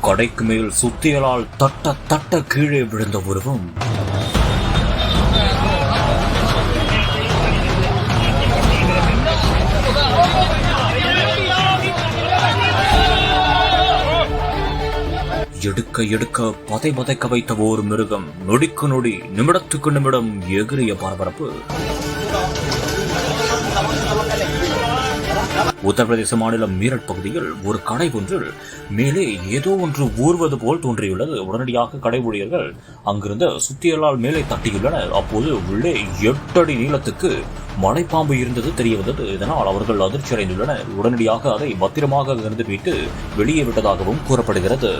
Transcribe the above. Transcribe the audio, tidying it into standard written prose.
கடைக்கு மேல் சுத்தியலால் தட்ட தட்ட கீழே விழுந்த உருவம். எடுக்க எடுக்க பதை பதைக்க வைத்த ஓர் மிருகம். நொடிக்கு நொடி, நிமிடத்துக்கு நிமிடம் எகிரிய பரபரப்பு. உத்தரப்பிரதேச மாநிலம் மீரட் பகுதியில் ஒரு கடை ஒன்றில் மேலே ஏதோ ஒன்று ஊர்வது போல் தோன்றியுள்ளது. உடனடியாக கடை ஊழியர்கள் அங்கிருந்த சுத்தியலால் மேலே தட்டியுள்ளனர். அப்போது உள்ளே 8 அடி நீளத்துக்கு மலைப்பாம்பு இருந்தது தெரிய வந்தது. இதனால் அவர்கள் அதிர்ச்சி அடைந்துள்ளனர். உடனடியாக அதை பத்திரமாக இருந்து மீட்டு வெளியே விட்டதாகவும் கூறப்படுகிறது.